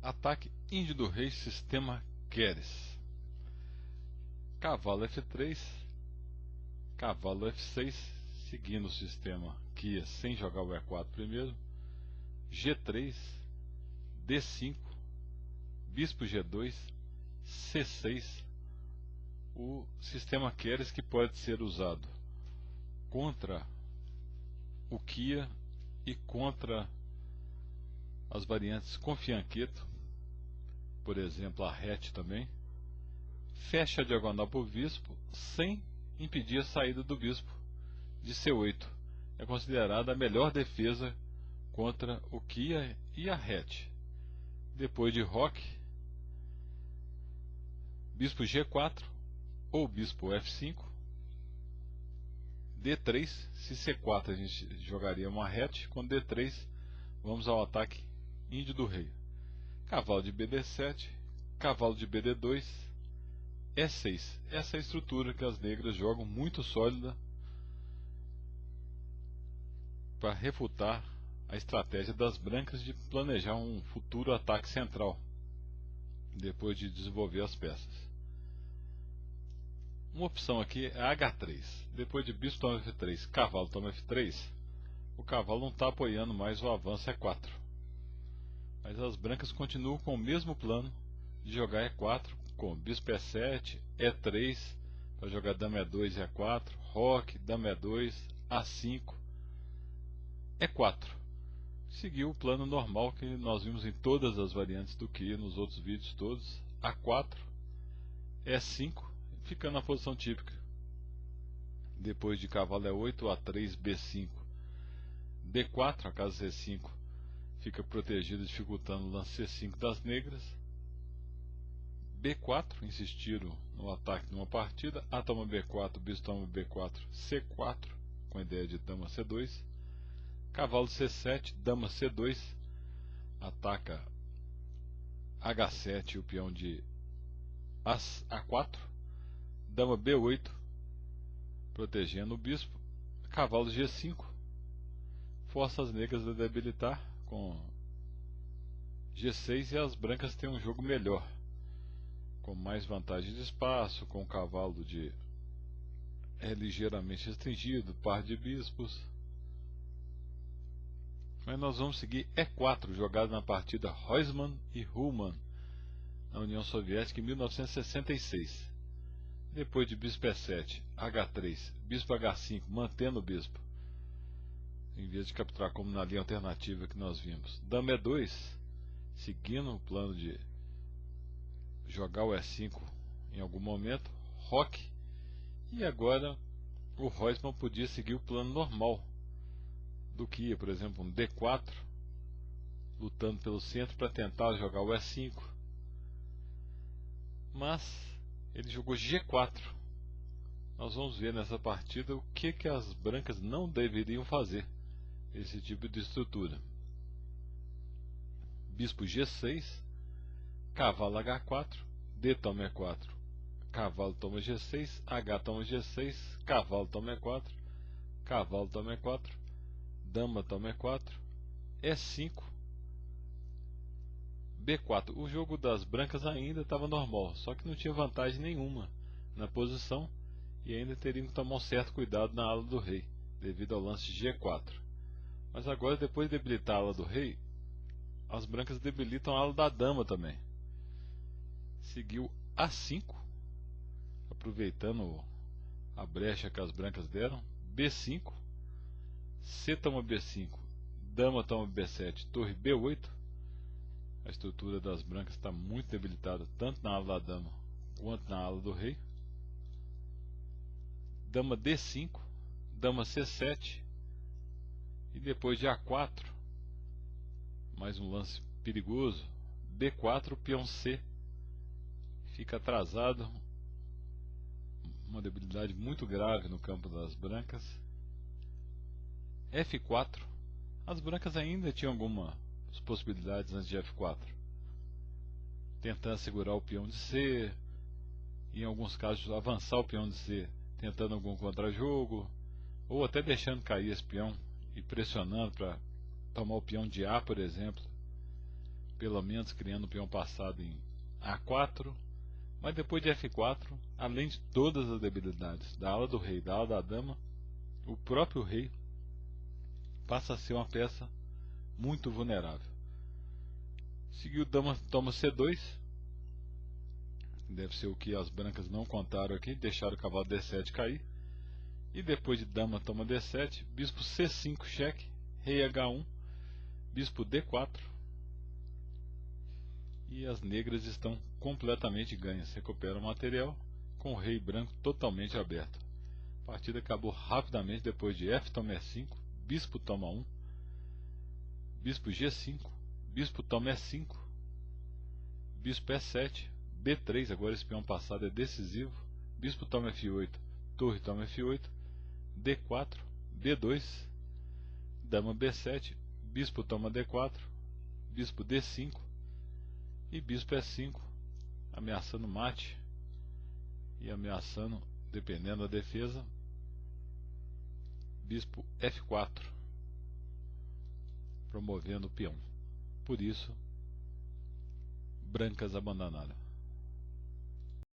Ataque índio do rei, sistema Keres. Cavalo F3, cavalo F6, seguindo o sistema que ia sem jogar o E4 primeiro. G3, D5, bispo G2, C6. O sistema Keres que pode ser usado contra o Kia e contra as variantes com fianqueto, por exemplo a rete também. Fecha a diagonal para o bispo sem impedir a saída do bispo de C8. É considerada a melhor defesa contra o Kia e a rete. Depois de roque, bispo G4 ou bispo F5, D3. Se C4 a gente jogaria uma rete, com D3 vamos ao ataque índio do rei. Cavalo de BD7, cavalo de BD2, E6. Essa é a estrutura que as negras jogam, muito sólida, para refutar a estratégia das brancas de planejar um futuro ataque central depois de desenvolver as peças. Uma opção aqui é H3. Depois de bispo toma F3, cavalo toma F3, o cavalo não está apoiando mais o avanço E4. Mas as brancas continuam com o mesmo plano de jogar E4 com bispo E7, E3 para jogar dama E2 e E4, roque, dama E2, A5, E4. Seguiu o plano normal que nós vimos em todas as variantes do Kia nos outros vídeos todos. A4, E5, ficando na posição típica. Depois de cavalo E8, A3, B5, D4, a casa C5 fica protegida, dificultando o lance C5 das negras. B4, insistiram no ataque numa partida. A toma B4, bispo toma B4, C4, com a ideia de dama C2. Cavalo C7, dama C2, ataca H7 e o peão de A4. Dama B8, protegendo o bispo. Cavalo G5, força as negras a debilitar com G6 e as brancas têm um jogo melhor, com mais vantagem de espaço, com o cavalo de ligeiramente restringido, par de bispos. Mas nós vamos seguir E4, jogado na partida Huysman e Ullmann na União Soviética em 1966. Depois de bispo E7, H3, bispo H5, mantendo o bispo, em vez de capturar como na linha alternativa que nós vimos. Dama E2, seguindo o plano de jogar o E5 em algum momento, roque. E agora o Huysman podia seguir o plano normal do Kia, por exemplo, um D4, lutando pelo centro para tentar jogar o E5. Mas ele jogou G4. Nós vamos ver nessa partida o que as brancas não deveriam fazer esse tipo de estrutura. Bispo G6, cavalo H4, D toma E4, cavalo toma G6, H toma G6, cavalo toma E4, cavalo toma E4, dama toma E4, E5, B4. O jogo das brancas ainda estava normal, só que não tinha vantagem nenhuma na posição e ainda teriam que tomar um certo cuidado na ala do rei, devido ao lance de G4. Mas agora, depois de debilitar a ala do rei, as brancas debilitam a ala da dama também. Seguiu A5, aproveitando a brecha que as brancas deram. B5, C toma B5, dama toma B7, torre B8. A estrutura das brancas está muito debilitada, tanto na ala da dama quanto na ala do rei. Dama D5, dama C7, e depois de A4, mais um lance perigoso, B4, peão C, fica atrasado, uma debilidade muito grave no campo das brancas. F4, as brancas ainda tinham algumas possibilidades antes de F4, tentando segurar o peão de C, e em alguns casos avançar o peão de C, tentando algum contra-jogo, ou até deixando cair esse peão e pressionando para tomar o peão de A, por exemplo. pelo menos criando o peão passado em A4, mas depois de F4, além de todas as debilidades da ala do rei, da ala da dama, o próprio rei passa a ser uma peça muito vulnerável. Seguiu dama toma C2, deve ser o que as brancas não contaram aqui, deixaram o cavalo D7 cair. E depois de dama toma D7, bispo C5 cheque, rei H1, bispo D4. E as negras estão completamente ganhas, recuperam o material com o rei branco totalmente aberto. A partida acabou rapidamente depois de F toma E5, bispo toma 1, bispo G5, bispo toma E5, bispo E7, B3, agora esse peão passado é decisivo, bispo toma F8, torre toma F8, D4, D2, dama B7, bispo toma D4, bispo D5 e bispo E5, ameaçando mate e ameaçando, dependendo da defesa, bispo F4, promovendo o peão. Por isso, brancas abandonaram.